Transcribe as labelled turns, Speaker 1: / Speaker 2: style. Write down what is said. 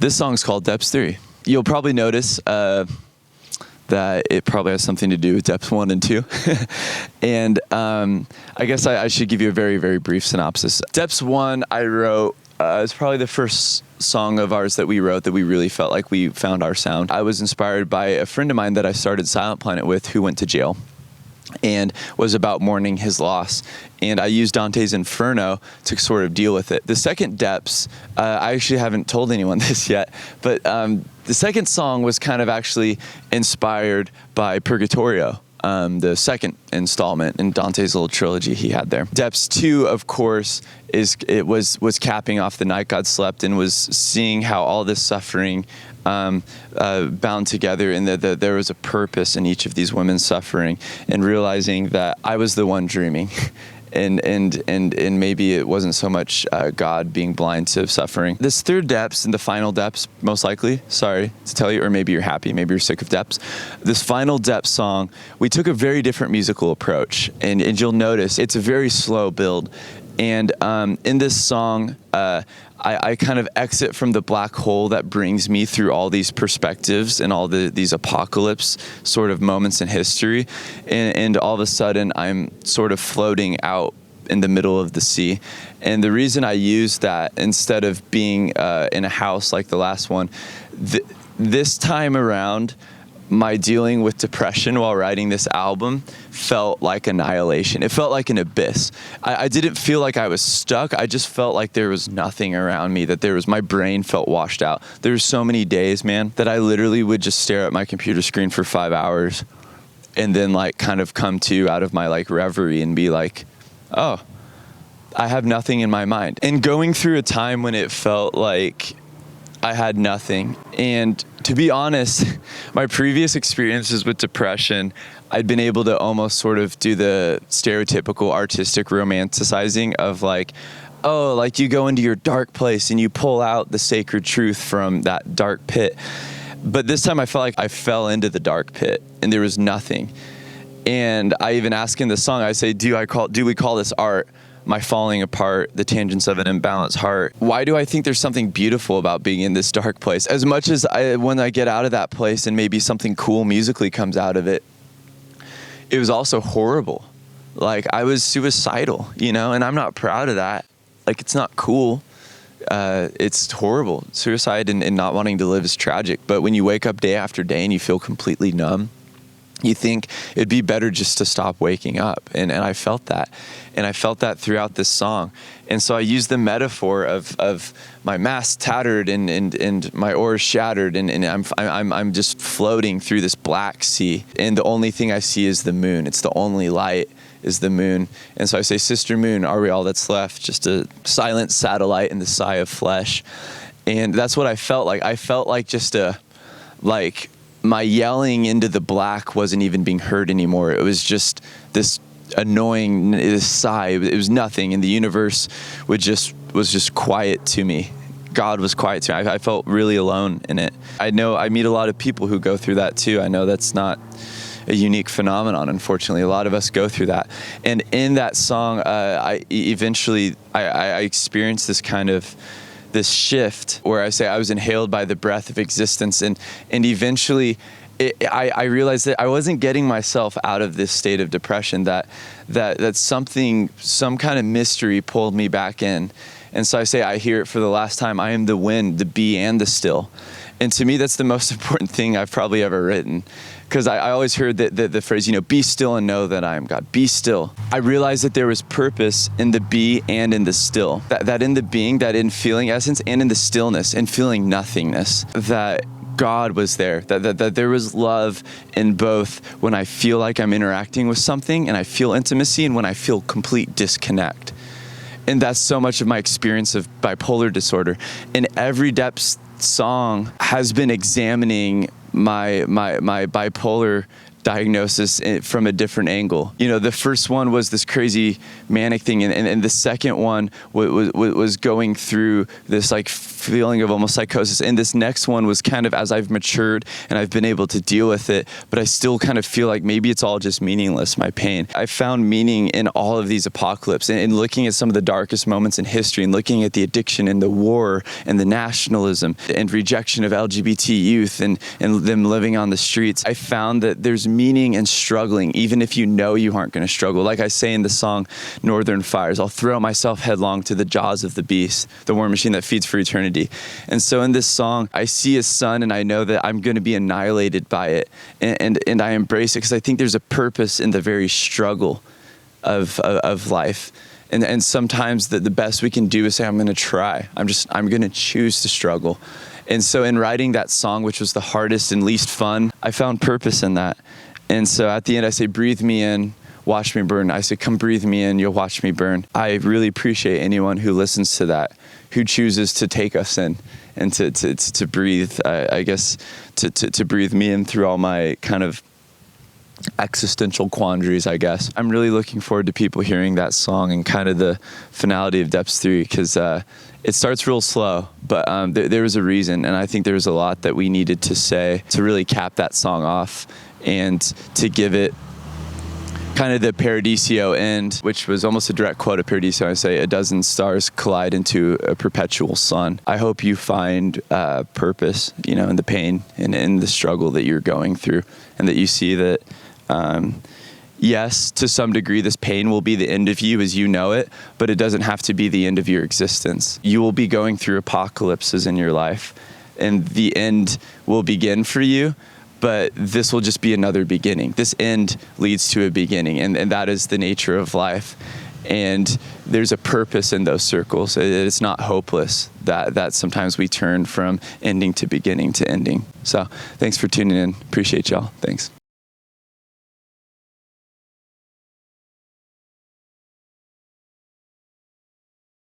Speaker 1: This song's called Depths 3. You'll probably notice that it probably has something to do with Depths 1 and 2. And I guess I should give you a very, very brief synopsis. Depths 1 I wrote, it's probably the first song of ours that we wrote that we really felt like we found our sound. I was inspired by a friend of mine that I started Silent Planet with who went to jail and was about mourning his loss. And I used Dante's Inferno to sort of deal with it. The second Depths, I actually haven't told anyone this yet, but the second song was kind of actually inspired by Purgatorio, the second installment in Dante's little trilogy he had there. Depths 2, of course, was capping off the night God slept and was seeing how all this suffering bound together, and that there was a purpose in each of these women's suffering, and realizing that I was the one dreaming. And maybe it wasn't so much God being blind to suffering. This third Depths and the final Depths, most likely, sorry to tell you, or maybe you're happy, maybe you're sick of Depths. This final Depths song, we took a very different musical approach, and you'll notice it's a very slow build. And in this song, I kind of exit from the black hole that brings me through all these perspectives and all these apocalypse sort of moments in history. And all of a sudden, I'm sort of floating out in the middle of the sea. And the reason I use that instead of being in a house like the last one, this time around, my dealing with depression while writing this album felt like annihilation. It felt like an abyss. I didn't feel like I was stuck. I just felt like there was nothing around me, my brain felt washed out. There were so many days, man, that I literally would just stare at my computer screen for 5 hours and then like kind of come to out of my like reverie and be like, oh, I have nothing in my mind. And going through a time when it felt like I had nothing. And to be honest, my previous experiences with depression, I'd been able to almost sort of do the stereotypical artistic romanticizing of like, oh, like you go into your dark place and you pull out the sacred truth from that dark pit. But this time I felt like I fell into the dark pit and there was nothing. And I even ask in the song, I say, do we call this art? My falling apart, the tangents of an imbalanced heart. Why do I think there's something beautiful about being in this dark place? As much as when I get out of that place and maybe something cool musically comes out of it, it was also horrible. Like I was suicidal, and I'm not proud of that. Like it's not cool. It's horrible. Suicide and not wanting to live is tragic. But when you wake up day after day and you feel completely numb, you think it'd be better just to stop waking up. And I felt that. And I felt that throughout this song. And so I used the metaphor of my masts tattered and my oars shattered and I'm just floating through this black sea. And the only thing I see is the moon. It's the only light is the moon. And so I say, Sister Moon, are we all that's left? Just a silent satellite in the sigh of flesh. And that's what I felt like. I felt like my yelling into the black wasn't even being heard anymore. It was just this annoying sigh. It was nothing, and the universe was just quiet to me. God was quiet to me. I felt really alone in it. I know I meet a lot of people who go through that too. I know that's not a unique phenomenon, unfortunately. A lot of us go through that. And in that song, I experienced this shift where I say I was inhaled by the breath of existence, and eventually I realized that I wasn't getting myself out of this state of depression, that some kind of mystery pulled me back in. And so I say, I hear it for the last time, I am the wind, the be, and the still. And to me, that's the most important thing I've probably ever written. Because I always heard the phrase, be still and know that I am God. Be still. I realized that there was purpose in the be and in the still. That in the being, that in feeling essence, and in the stillness, and feeling nothingness, that God was there. That there was love in both when I feel like I'm interacting with something and I feel intimacy, and when I feel complete disconnect. And that's so much of my experience of bipolar disorder. And every Depths song has been examining my bipolar diagnosis from a different angle. You know, the first one was this crazy manic thing, and the second one was going through this like feeling of almost psychosis, and this next one was kind of as I've matured and I've been able to deal with it, but I still kind of feel like maybe it's all just meaningless, my pain. I found meaning in all of these apocalypse, and looking at some of the darkest moments in history, and looking at the addiction and the war and the nationalism and rejection of LGBT youth and them living on the streets. I found that there's meaning in struggling, even if you know you aren't going to struggle. Like I say in the song Northern Fires, I'll throw myself headlong to the jaws of the beast, the war machine that feeds for eternity. And so in this song, I see a sun, and I know that I'm going to be annihilated by it, and I embrace it because I think there's a purpose in the very struggle of life. And sometimes the best we can do is say, I'm going to try. I'm going to choose to struggle. And so in writing that song, which was the hardest and least fun, I found purpose in that. And so at the end, I say, breathe me in, watch me burn. I say, come breathe me in, you'll watch me burn. I really appreciate anyone who listens to that, who chooses to take us in and to breathe, I guess, to breathe me in through all my kind of existential quandaries, I guess. I'm really looking forward to people hearing that song and kind of the finality of Depths 3, because it starts real slow, but there was a reason, and I think there was a lot that we needed to say to really cap that song off and to give it kind of the Paradiso end, which was almost a direct quote of Paradiso. I say, a dozen stars collide into a perpetual sun. I hope you find purpose, you know, in the pain and in the struggle that you're going through, and that you see that yes, to some degree, this pain will be the end of you as you know it, but it doesn't have to be the end of your existence. You will be going through apocalypses in your life, and the end will begin for you, but this will just be another beginning. This end leads to a beginning, and that is the nature of life. And there's a purpose in those circles. It's not hopeless that sometimes we turn from ending to beginning to ending. So thanks for tuning in. Appreciate y'all. Thanks.